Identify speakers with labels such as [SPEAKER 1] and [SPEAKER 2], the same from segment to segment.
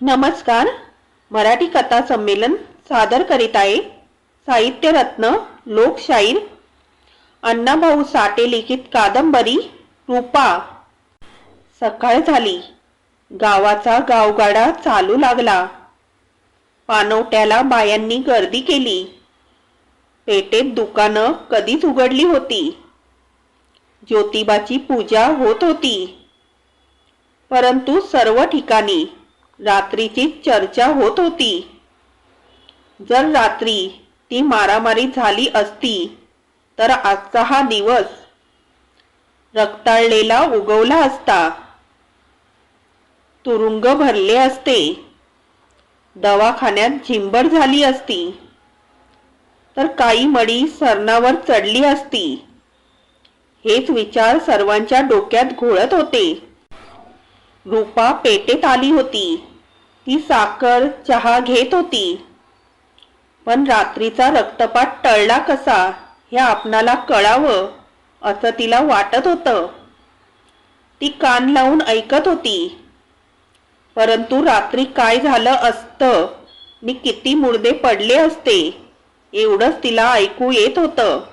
[SPEAKER 1] नमस्कार. मराठी कथा संमेलन सादर करीत आहे साहित्य रत्न लोकशाहीर अण्णाभाऊ साठे लिखित कादंबरी रूपा. सकाळ झाली. गावाचा गावगाडा चालू लागला. पानवट्याला बायांनी गर्दी केली. पेठेत दुकानं कधीच उघडली होती. ज्योतिबाची पूजा होत होती. परंतु सर्व ठिकाणी रात्रीची चर्चा होत होती. जर रात्री ती मारामारी झाली असती तर आजचा हा दिवस रक्ताळलेला उगवला असता. तुरुंग भरले असते. दवाखान्यात झिंबड झाली असती. तर काही मडी सरणावर चढली असती. हेच विचार सर्वांच्या डोक्यात घोळत होते. रूपा पेठेत आली होती. ती साखर चहा घेत होती. पण रात्रीचा रक्तपात टळला कसा हे आपणाला कळावं असं तिला वाटत होतं. ती कान लावून ऐकत होती. परंतु रात्री काय झालं असतं नि किती मुर्दे पडले असते एवढंच तिला ऐकू येत होतं.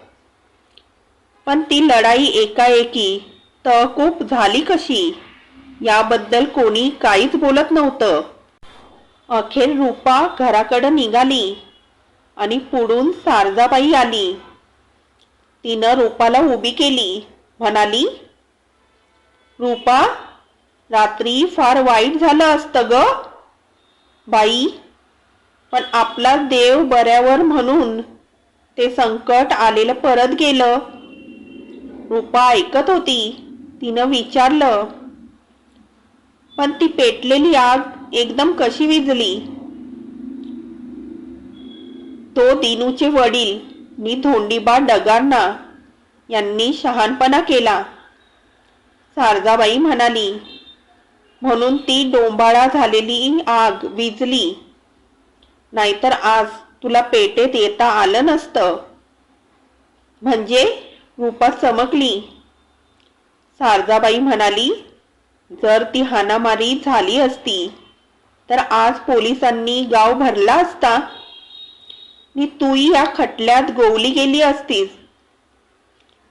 [SPEAKER 1] पण ती लढाई एकाएकी तहकूब झाली कशी याबद्दल कोणी काहीच बोलत नव्हतं. अखेर रूपा घराकडे निघाली आणि पुढून सारजाबाई आली. तिनं रूपाला उभी केली. म्हणाली, रूपा, रात्री फार वाईट झालं असतं ग बाई, पण आपला देव बऱ्यावर म्हणून ते संकट आलेलं परत गेलं. रूपा ऐकत होती. तिनं विचारलं, पण ती पेटलेली आग एकदम कशी विझली? तो दिनूचे वडील नि धोंडीबा डगांना यांनी शहाणपणा केला. सारजाबाई म्हणाली, म्हणून ती डोंबाळा झालेली आग विझली, नाहीतर आज तुला पेटेत येता आलं नसतं. म्हणजे? रूपा चमकली. सारजाबाई म्हणाली, जर ती हाणामारी झाली असती तर आज पोलिसांनी गाव भरला असता नि तूही या खटल्यात गोवली गेली असतीस.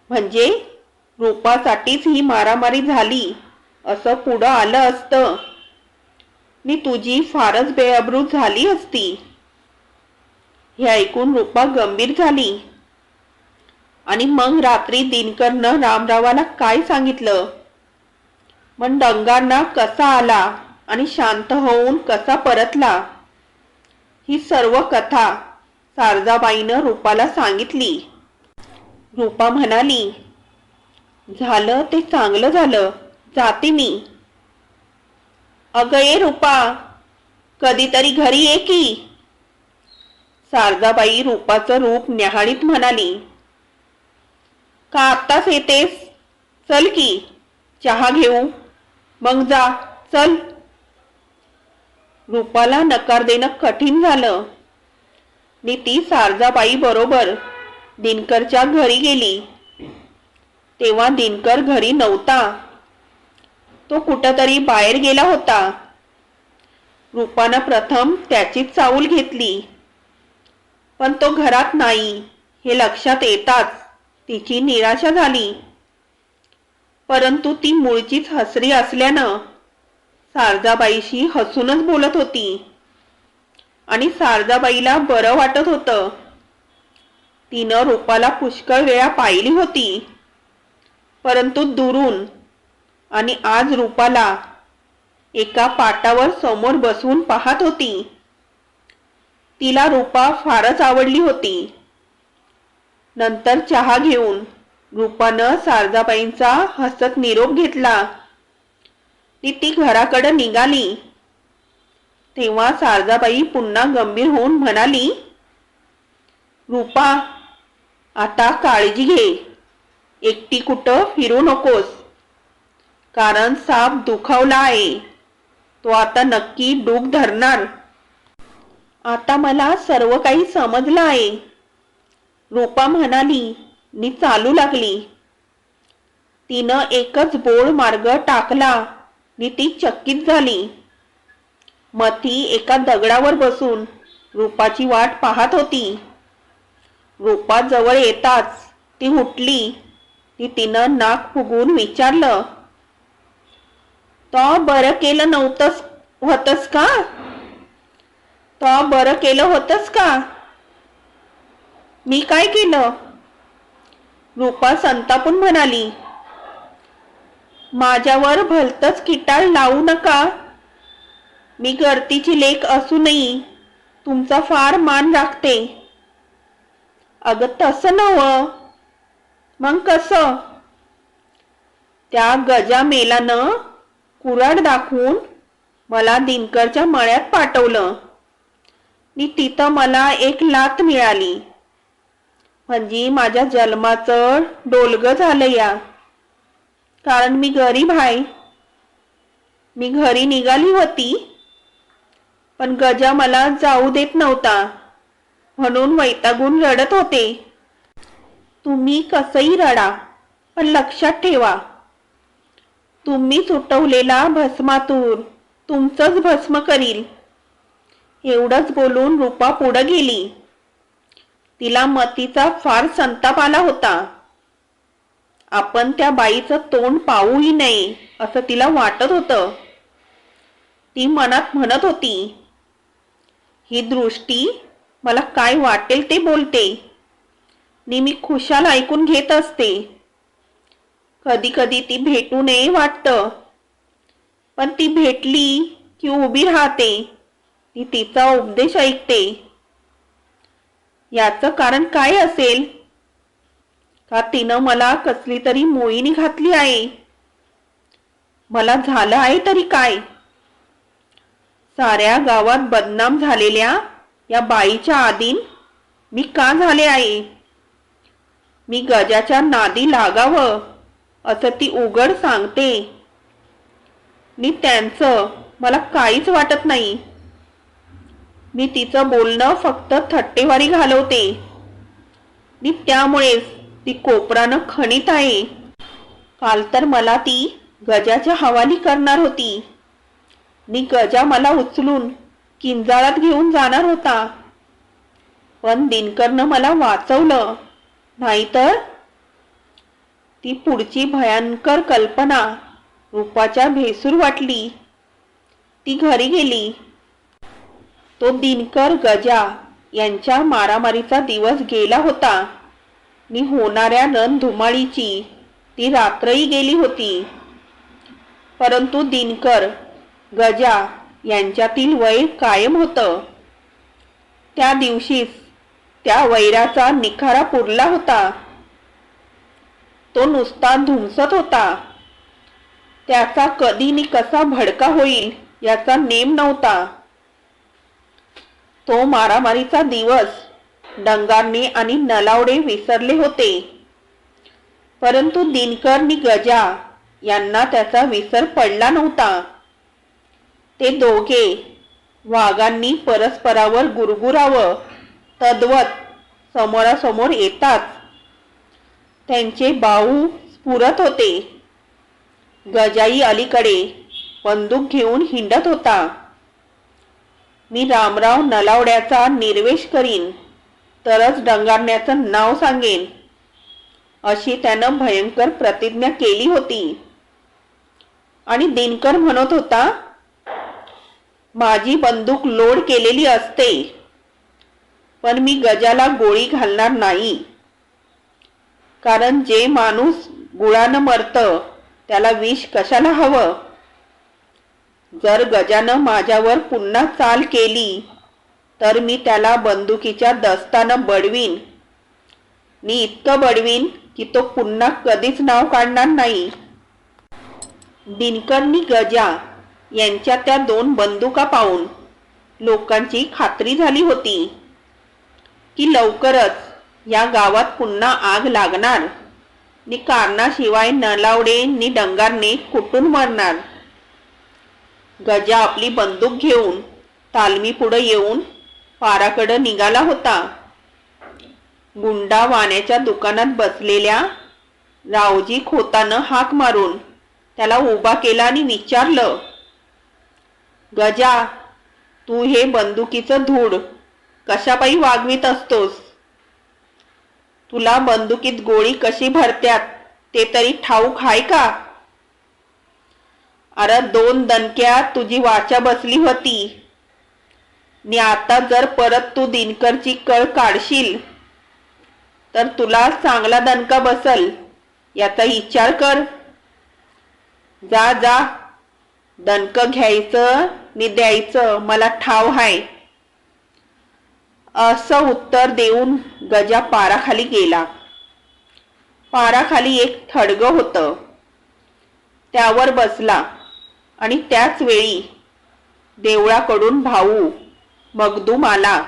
[SPEAKER 1] म्हणजे रूपासाठीच ही मारामारी झाली असं पुढं आलं असतं नि तुझी फारच बेअब्रू झाली असती. हे ऐकून रूपा गंभीर झाली. आणि मग रात्री दिनकरनं रामरावाला काय सांगितलं, मग डंगांना कसा आला आणि शांत होऊन कसा परतला, ही सर्व कथा सारजाबाईनं रूपाला सांगितली. रूपा म्हणाली, झालं ते चांगलं झालं, जाते मी. अगं ये रूपा, कधीतरी घरी ये की. सारजाबाई रूपाचं रूप न्याहाळीत म्हणाली, का आत्ताच येतेस? चल की चहा घेऊ, मग जा, चल. रूपाला नकार देणं कठीण झालं नि ती सारजाबाई बरोबर दिनकरच्या घरी गेली. तेव्हा दिनकर घरी नव्हता. तो कुठंतरी बाहेर गेला होता. रूपानं प्रथम त्याची चाऊल घेतली, पण तो घरात नाही हे लक्षात येताच तिची निराशा झाली. परंतु ती मूळचीच हसरी असल्यानं सारजाबाईशी हसूनच बोलत होती आणि सारजाबाईला बरं वाटत होतं. तिनं रूपाला पुष्कळ वेळा पाहिली होती, परंतु दुरून, आणि आज रूपाला एका पाटावर समोर बसवून पाहत होती. तिला रूपा फारच आवडली होती. नंतर चहा घेऊन रूपानं सारजाबाईंचा हसत निरोप घेतला नी ती घराकडे निघाली. तेव्हा सारजाबाई पुन्हा गंभीर होऊन म्हणाली, रूपा, आता काळजी घे. एकटी कुठं फिरू नकोस, कारण साप दुखावला आहे. तो आता नक्की डूब धरणार. आता मला सर्व काही समजलं आहे, रूपा म्हणाली नि चालू लागली. तिनं एकच बोळ मार्ग टाकला नि ती चकित झाली. मथी एका दगडावर बसून रूपाची वाट पाहत होती. रूपा जवळ येताच ती उठली. तिनं नाक फुगवून विचारलं, तो बरं केलं नव्हतंस होतस का? तो बरं केलं होतस का? मी काय केलं? रूपा संतापून म्हणाली, माझ्यावर भलतंच किटाळ लावू नका. मी गर्तीची लेक असूनही तुमचा फार मान राखते. अगं तसं नव्हं. मग कसं? त्या गजा मेलानं कुऱ्हाड दाखवून मला दिनकरच्या मळ्यात पाठवलं. आणि तिथं मला एक लाथ मिळाली. म्हणजे माझ्या जन्माचं डोलगं झालं या. कारण मी गरीब आहे. मी घरी निघाली होती, पण गजा मला जाऊ देत नव्हता, म्हणून वैतागून रडत होते. तुम्ही कसंही रडा, पण लक्षात ठेवा, तुम्ही सुटवलेला भस्मातूर तुमचंच भस्म करील. एवढंच बोलून रूपा पुढे गेली. तिला मतीचा फार संताप आला होता. आपण त्या बाईचं तोंड पाहूही नये असं तिला वाटत होतं. ती मनात म्हणत होती, ही दृष्टी मला काय वाटेल ते बोलते. मी खुशाल ऐकून घेत असते. कधी कधी ती भेटू नये वाटतं, पण ती भेटली की उभी राहते. ती तिचा उपदेश ऐकते. याचं कारण काय असेल? का तिनं मला कसली तरी मोहिनी घातली आहे? मला झालं आहे तरी काय? साऱ्या गावात बदनाम झालेल्या या बाईच्या आधीन मी का झाले आहे? मी गजाच्या नादी लागावं असं ती उघड सांगते. मी त्यांचं मला काहीच वाटत नाही. मी तिचं बोलणं फक्त थट्टेवारी घालवते. आणि त्यामुळेच ती कोपरानं खणीत आहे. काल तर मला ती गजाच्या हवाली करणार होती. आणि गजा मला उचलून किंजाळात घेऊन जाणार होता. पण दिनकरनं मला वाचवलं. नाहीतर ती पुढची भयंकर कल्पना रूपाच्या भेसूर वाटली. ती घरी गेली. तो दिनकर गजा यांच्या मारामारीचा दिवस गेला होता. आणि होणाऱ्या रणधुमाळीची ती रात्रही गेली होती. परंतु दिनकर गजा यांच्यातील वैर कायम होतं. त्या दिवशीच त्या वैराचा निखारा पुरला होता. तो नुसता धुमसत होता. त्याचा कधी नि कसा भडका होईल याचा नेम नव्हता. तो मारामारीचा दिवस डंगारने आणि नलावडे विसरले होते. परंतु दिनकर नि गजा यांना त्याचा विसर पडला नव्हता. ते दोघे वाघांनी परस्परावर गुरगुरावं तद्वत समोरासमोर येतात. त्यांचे बाहू स्फुरत होते. गजाई अलीकडे बंदूक घेऊन हिंडत होता. मी रामराव नलावड्याचा निर्वेश करीन तरच डंगारण्याचं नाव सांगेन, अशी त्यानं भयंकर प्रतिज्ञा केली होती. आणि दिनकर म्हणत होता, माझी बंदूक लोड केलेली असते, पण मी गजाला गोळी घालणार नाही. कारण जे माणूस गुळानं मरतं त्याला विष कशाला हवं? जर गजानं माझ्यावर पुन्हा चाल केली तर मी त्याला बंदुकीच्या दस्तानं बडवीन. मी इतकं बडवीन की तो पुन्हा कधीच नाव काढणार नाही. दिनकरनी गजा यांच्या त्या दोन बंदुका पाहून लोकांची खात्री झाली होती की लवकरच या गावात पुन्हा आग लागणार. नि कारणाशिवाय नलावडे नि डंगारने कुठून मरणार. गजा आपली बंदूक घेऊन तालमी पुढे येऊन पाराकडे निघाला होता. गुंडा वाण्याच्या दुकानात बसलेल्या रावजी खोतानं हाक मारून त्याला उभा केला आणि विचारलं, गजा, तू हे बंदुकीचं धूड कशापायी वागवीत असतोस? तुला बंदुकीत गोळी कशी भरत्यात ते तरी ठाऊक आहे का? अरे 2 दणक्यात तुझी वाचा बसली होती. नि आता जर परत तू दिनकरची कळ काढशील तर तुला चांगला दणका बसल याचा विचार कर. जा जा, दणक घ्यायचं नि द्यायचं मला ठाव हाय. असं उत्तर देऊन गजा पाराखाली गेला. पाराखाली एक थडगं होतं. त्यावर बसला आणि त्याच वेळी देवळाकडून भाऊ मगदूम आला.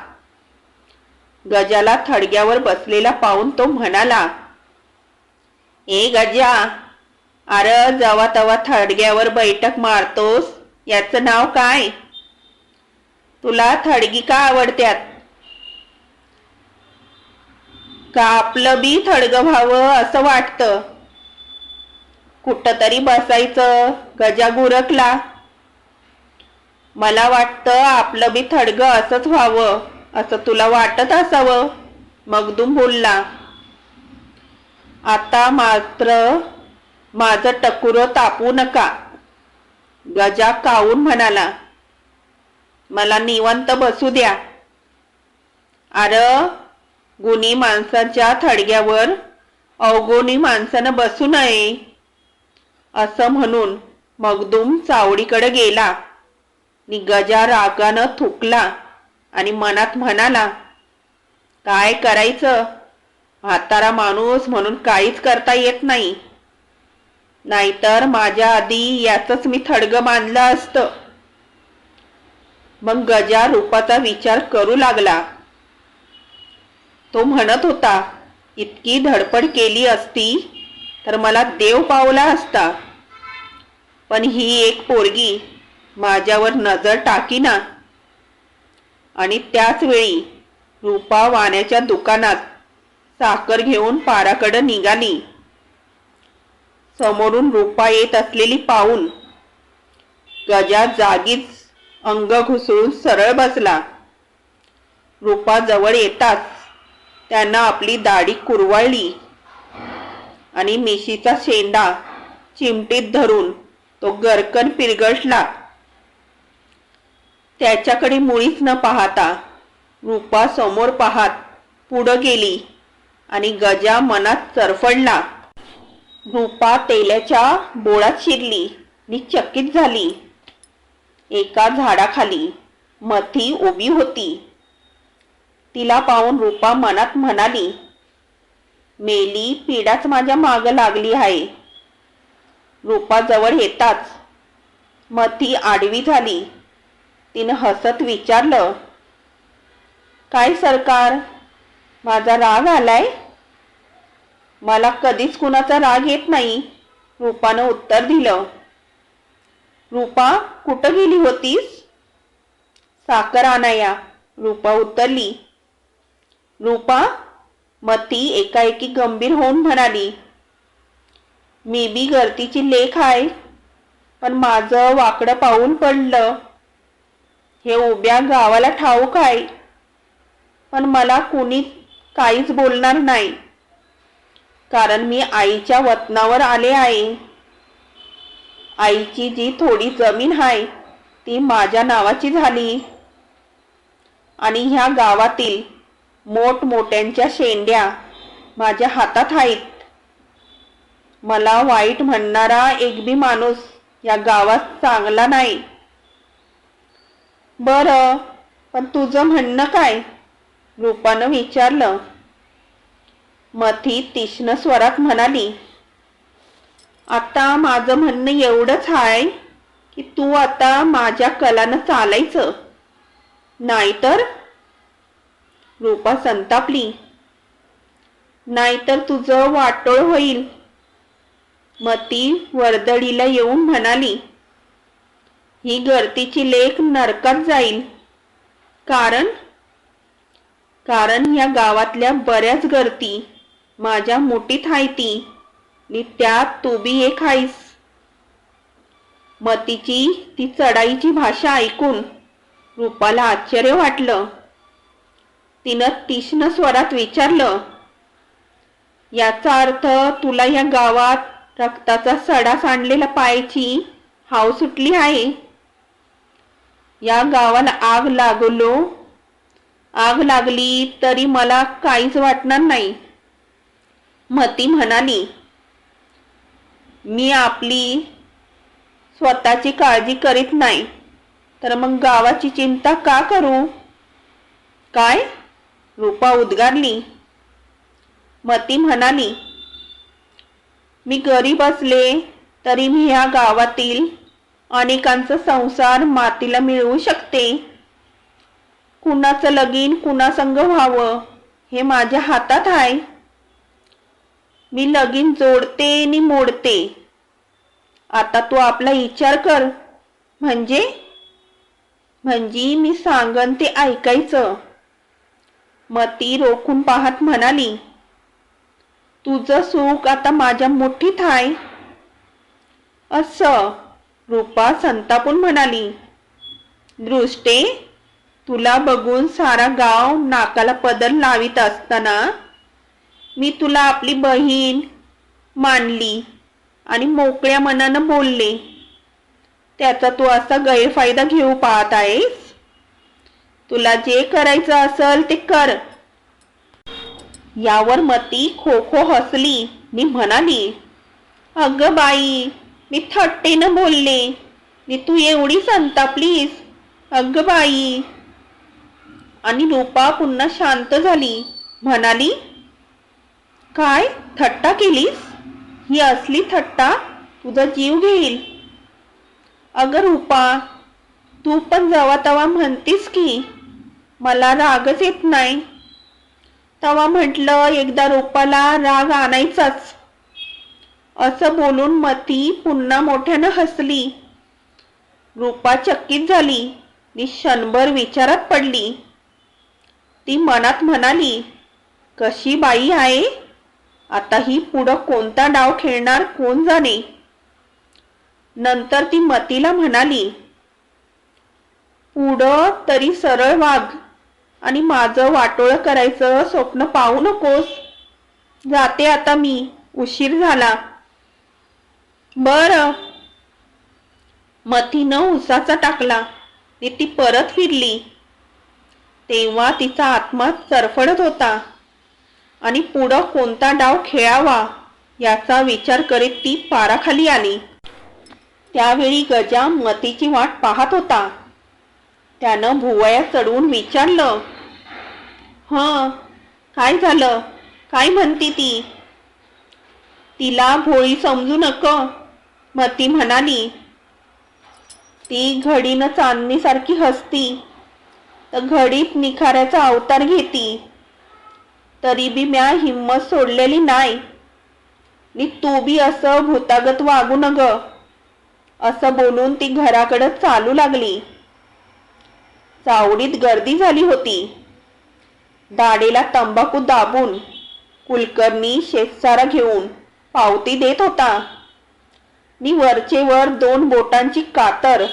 [SPEAKER 1] गजाला थडग्यावर बसलेला पाहून तो म्हणाला, ए गजा, अरे जवा तवा थडग्यावर बैठक मारतोस याचं नाव काय? तुला थडगी का आवडत्यात? का आपलं बी थडगं व्हावं असं वाटतं? कुठं तरी बसायचं. गजा गुरकला. मला वाटतं आपलं बी थडगं असंच व्हावं असं तुला वाटत असावं, मगदूम बोलला. आता मात्र माझं टकुरं तापवू नका, गजा कावून म्हणाला. मला निवांत बसू द्या. अरे गुणी माणसाच्या थडग्यावर अवगुणी माणसानं बसू नये असं म्हणून मगदूम चावडीकडे गेला. नि गजा रागानं थुकला आणि मनात म्हणाला, काय करायचं, म्हातारा माणूस म्हणून काहीच करता येत नाही. नाहीतर माझ्या आधी याचंच मी थडगं बांधलं असतं. मग गजा रूपाचा विचार करू लागला. तो म्हणत होता, इतकी धडपड केली असती तर मला देव पावला असता. पण ही एक पोरगी माझ्यावर नजर टाकीना. आणि त्याच वेळी रूपा वाण्याच्या दुकानात साखर घेऊन पाराकडे निघाली. समोरून रूपा येत असलेली पाहून गजा जागीच अंग घुसळून सरळ बसला. रूपा जवळ येताच त्यानं आपली दाढी कुरवाळली आणि मिशीचा शेंडा चिमटीत धरून तो गरकन पिरगळला. त्याच्याकडे मुळीच न पाहता रूपा समोर पाहत पुढं गेली आणि गजा मनात चरफडला. रूपा तेल्याच्या बोळात शिरली नि चकित झाली. एका झाडाखाली मथी उभी होती. तिला पाहून रूपा मनात म्हणाली, मेली पिढाच माझ्या माग लागली आहे. रूपा जवळ येताच मथी आडवी झाली. तिनं हसत विचारलं, काय सरकार, माझा राग आलाय? मला कधीच कुणाचा राग येत नाही, रूपानं उत्तर दिलं. रूपा, कुठं गेली होतीस? साखर आणाया, रूपा उत्तरली. रूपा, मथी एकाएकी गंभीर होऊन म्हणाली, मी बी गर्तीची लेक आहे, पण माझं वाकडं पाऊल पडलं हे उभ्या गावाला ठाऊक आहे. पण मला कुणी काहीच बोलणार नाही, कारण मी आईच्या वतनावर आले आहे. आईची जी थोडी जमीन आहे ती माझ्या नावाची झाली आणि ह्या गावातील मोठमोठ्यांच्या शेंड्या माझ्या हातात आहेत. मला वाईट म्हणणारा एक बी माणूस या गावात चांगला नाही. बरं, पण तुझं म्हणणं काय? रूपानं विचारलं. मथी तीक्ष्ण स्वरात म्हणाली, आता माझं म्हणणं एवढंच आहे की तू आता माझ्या कलानं चालायचं, नाहीतर. रूपा संतापली. नाहीतर तुझं वाटोळ होईल. मथी वर्दळीला येऊन म्हणाली, ही गर्तीची लेक नरकात जाईल. कारण या गावातल्या बऱ्याच गर्ती माझ्या मुठीत हायती नि त्यात तू बी एक आहेस. मतीची ती चढाईची भाषा ऐकून रूपाला आश्चर्य वाटलं. तिनं तीक्ष्ण स्वरात विचारलं, याचा अर्थ तुला या गावात रक्ताचा सडा सांडलेला पायाची हाव सुटली आहे? या गावाला आग लागली तरी मला काहीच वाटणार नाही. मती म्हणाली, मी आपली स्वतःची काळजी करीत नाही तर मग गावाची चिंता का करू? काय? रूपा उद्गारली. मती म्हणाली, मी गरीब असले तरी मी ह्या गावातील अनेकांचा संसार मातीला मिळवू शकते. कुणाचं लगीन कुणासंग व्हावं हे माझ्या हातात आहे. मी लगीन जोडते आणि मोडते. आता तू आपला विचार कर. म्हणजे मी सांगन ते ऐकायचं. मती रोखून पाहत म्हणाली, तुझं सुख आता माझ्या मुठीत आहे. असं? रूपा संतापून म्हणाली. दृष्टे, तुला बघून सारा गाव नाकाला पदर लावित असताना मी तुला आपली बहीण मानली आणि मोकळ्या मनानं बोलले. त्याचा तू असा गैरफायदा घेऊ पाहत आहेस? तुला जे करायचं असेल ते कर. यावर मती खो खो हसली नि म्हणाली, अगं बाई, मी थट्टेनं बोलले नि तू एवढी संतापलीस. अगं बाई. आणि रूपा पुन्हा शांत झाली. म्हणाली, काय थट्टा केलीस? ही असली थट्टा तुझा जीव घेईल. अगं रूपा, तू पण जेव्हा तेव्हा म्हणतीस की मला रागच येत नाही. तेव्हा म्हटलं एकदा रूपाला राग आणायचाच. असं बोलून मती पुन्हा मोठ्यानं हसली. रूपा चकित झाली नि क्षणभर विचारात पडली. ती मनात म्हणाली, कशी बाई आहे. आता ही पुढं कोणता डाव खेळणार कोण जाणे. नंतर ती मतीला म्हणाली, पुढं तरी सरळ वाग आणि माझं वाटोळं करायचं स्वप्न पाहू नकोस. जाते आता मी, उशीर झाला. बरं. मतीनं उसाचा टाकला आणि ती परत फिरली. तेव्हा तिचा आत्मा चरफडत होता आणि पुढं कोणता डाव खेळावा याचा विचार करीत ती पाराखाली आली. त्यावेळी गजा मतीची वाट पाहत होता. त्यानं भुवया चढवून विचारलं, काय झालं? काय म्हणती ती? तिला भोळी समजू नको, मती म्हणाली. ती घडीनं चांदणीसारखी हसती तर घडीत निखाऱ्याचा अवतार घेती. तरी बी म्या हिम्मत सोडलेली नाही. नि तू बी असं भूतागत वागू नग. असं बोलून ती घराकडे चालू लागली. चावडीत गर्दी झाली होती. दाढेला तंबाखू दाबून कुलकर्णी शेतसारा घेऊन पावती देत होता. नि वरचे वर 2 बोटांची कातर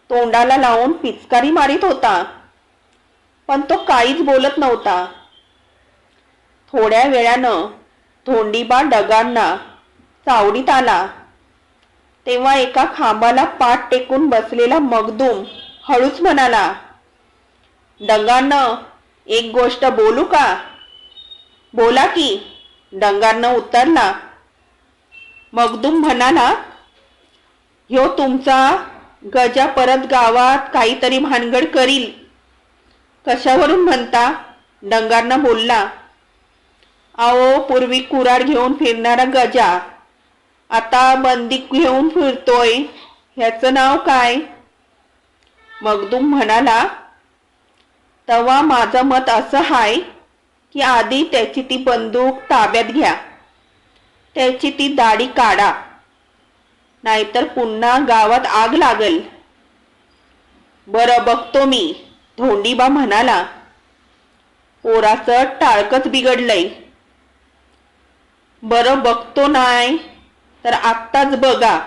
[SPEAKER 1] तोंडाला लावून पिचकारी मारित होता. पण तो काहीच बोलत नव्हता. थोड्या वेळानं धोंडीबा डगांना चावडीत आला. तेव्हा एका खांबाला पाठ टेकून बसलेला मगदूम हळूच म्हणाला, डंगानं एक गोष्ट बोलू का? बोला की, डंगानं उत्तरला. मगदूम म्हणाला, ह्यो तुमचा गजा परत गावात काहीतरी भानगड करील. कशावरून म्हणता? डंगानं बोलला. आओ, पूर्वी कुऱ्हाड घेऊन फिरणारा गजा आता बंदूक घेऊन फिरतोय. ह्याचं नाव काय? मगदूम म्हणाला, तवा माझं मत असं हाय की आधी त्याची ती बंदूक ताब्यात घ्या. त्याची ती दाढी काढा, नाहीतर पुन्हा गावात आग लागल. बरं बघतो मी, धोंडीबा म्हणाला. पोराचं टाळकच बिघडलंय. बरं बघतो नाही तर आत्ताच बघा.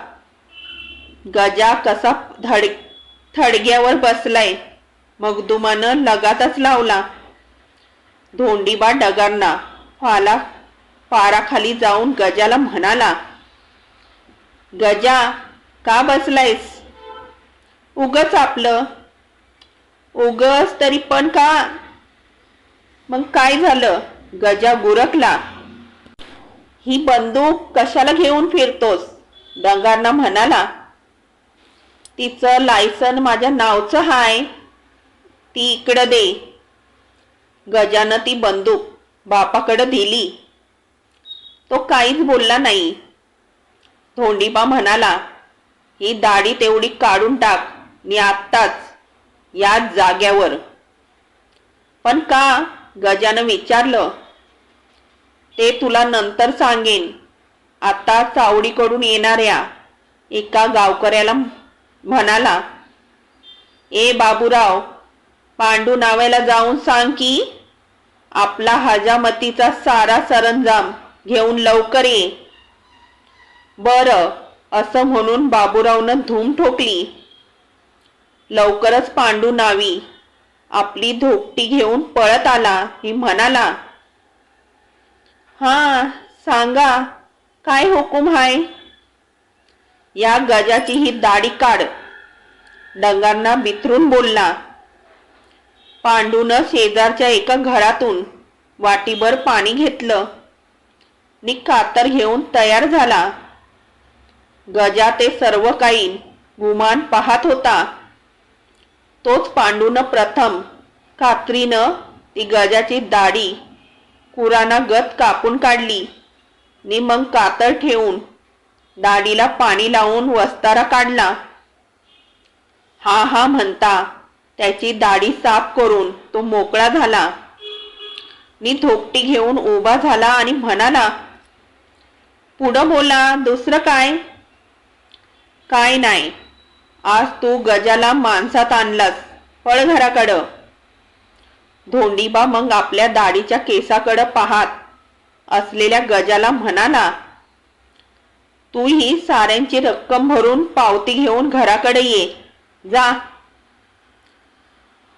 [SPEAKER 1] गजा कसा थडग्यावर बसलाय मगदुमानं लगातच लावला. धोंडीबा डगारना पाराखाली जाऊन गजाला म्हणाला, गजा, का बसलायस? उगच आपलं. उगच तरी पण का? मग काय झालं? गजा गुरकला. ही बंदूक कशाला घेऊन फिरतोस? डगारना म्हणाला. तिचं लायसन माझ्या नावचं हाय, ती इकडं दे. गजानं ती बंदूक बापाकडं दिली. तो काहीच बोलला नाही. धोंडीबा म्हणाला, ही दाढी तेवढी काढून टाक नि आत्ताच याच जाग्यावर. पण का? गजानं विचारलं. ते तुला नंतर सांगेन. आता चावडीकडून येणाऱ्या एका गावकऱ्याला म्हणाला, ए बाबूराव, पांडू नावायला जाऊन सांग की आपला हजामतीचा सारा सरंजाम घेऊन लवकर ये. बरं, असं म्हणून बाबूरावनं धूम ठोकली. लवकरच पांडू नावी आपली धोपटी घेऊन पळत आला. ही म्हणाला, हा सांगा, काय हुकूम हाय? या गजाची ही दाढी काढ. डंगांना बिथरून बोलला. पांडूनं शेजारच्या एका घरातून वाटीभर पाणी घेतलं नि कातर घेऊन तयार झाला. गजा ते सर्व काही गुमान पाहत होता. तोच पांडूनं प्रथम कात्रीनं ती गजाची दाढी कुराना गत कापून काढली नि मग कातर ठेवून दाढीला पाणी लावून वस्तारा काढला. हा हा म्हणता त्याची दाढी साफ करून तो मोकळा झाला नि धोपटी घेऊन उभा झाला आणि म्हणाला, पुढं बोला, दुसरं काय? काय नाही, आज तू गजाला माणसात आणलास, पळ घराकडं. धोंडीबा मग आपल्या दाढीच्या केसाकडं पाहत असलेल्या गजाला म्हणाला, तू ही साऱ्यांची रक्कम भरून पावती घेऊन घराकडे ये, जा.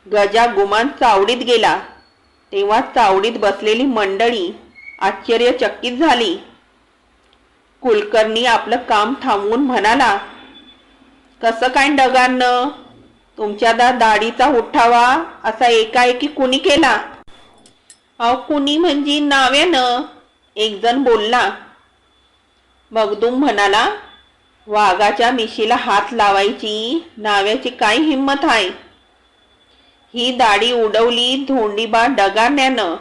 [SPEAKER 1] गजा गुमान चावडीत गेला. तेव्हा चावडीत बसलेली मंडळी आश्चर्यचकित झाली. कुलकर्णी आपलं काम थांबवून म्हणाला, कसं काय डगारनं? तुमच्या दाढीचा उठावा असा एकाएकी कुणी केला? अहो, कुणी म्हणजे नाव्यानं, एक जण बोलला. मगदूम म्हणाला, वाघाच्या मिशीला हात लावायची नाव्याची काय हिंमत आहे? ही दाढी उडवली धोंडीबा डगारण्यानं.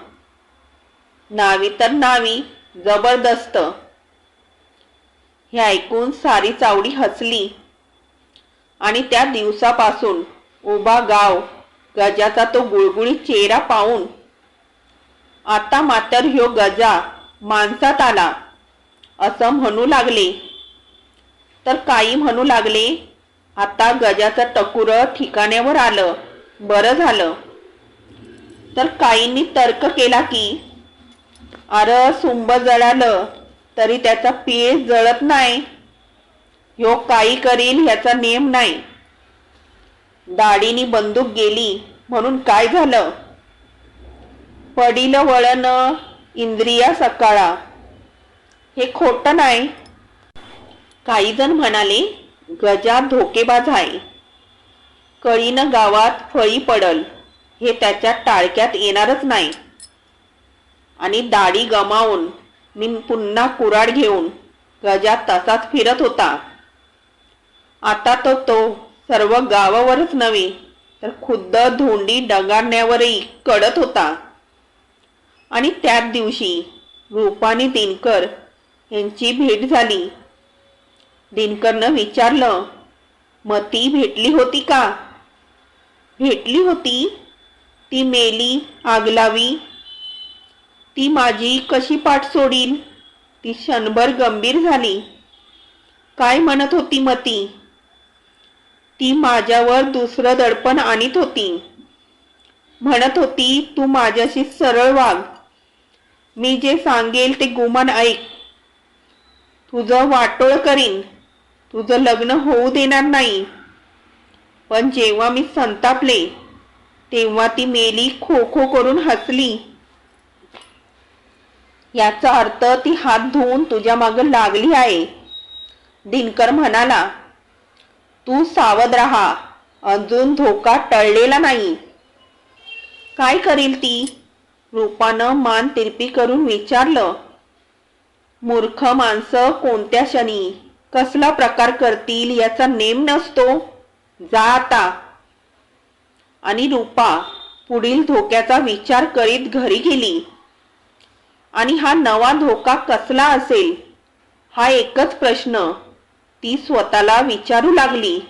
[SPEAKER 1] नावी तर नावी, जबरदस्त. हे ऐकून सारी चावडी हसली आणि त्या दिवसापासून उभा गाव गजाचा तो गुळगुळीत चेहरा पाहून आता मात्र ह्यो गजा माणसात आला असं म्हणू लागले. तर काही म्हणू लागले, आता गजाचं टकुर ठिकाण्यावर आलं, बरं झालं. तर काहींनी तर्क केला की अरे सुंब जळालं तरी त्याचा पीळ जळत नाही, ह्यो काही करील ह्याचा नेम नाही. दाढीनी बंदूक गेली म्हणून काय झालं? पडील वळण इंद्रिया सकाळा, हे खोटं नाही. काही जण म्हणाले, गजा धोकेबाज आहे, कळीनं गावात फळी पडल हे त्याच्या टाळक्यात येणारच नाही. आणि दाढी गमावून पुन्हा कुऱ्हाड घेऊन गजा तसाच फिरत होता. आता तो सर्व गावावरच नव्हे तर खुद्द धोंडी डगारण्यावरही कडत होता. आणि त्याच दिवशी रूपानी दिनकर यांची भेट झाली. दिनकरनं विचारलं, मती भेटली होती का? भेटली होती. ती मेली, आगलावी. ती माझी कशी पाठ सोडील? ती क्षणभर गंभीर झाली. काय म्हणत होती मती? ती माझ्यावर दुसरं दडपण आणीत होती. म्हणत होती, तू माझ्याशी सरळ वाग, मी जे सांगेल ते गुमान ऐक, तुझं वाटोळ करीन, तुझं लग्न होऊ देणार नाही. पण जेव्हा मी संतापले तेव्हा ती मेली खो खो करून हसली. याचा अर्थ ती हात धुवून तुझ्या मागे लागली आहे. दिनकर म्हणाला, तू सावध राहा, अजून धोका टळलेला नाही. काय करील ती? रूपानं मान तिरपी करून विचारलं. मूर्ख माणसं कोणत्या क्षणी कसला प्रकार करतील याचा नेम नसतो. जा आता. आणि रूपा पुढील धोक्याचा विचार करीत घरी गेली. आणि हा नवा धोका कसला असेल हा एकच प्रश्न ती स्वतःला विचारू लागली.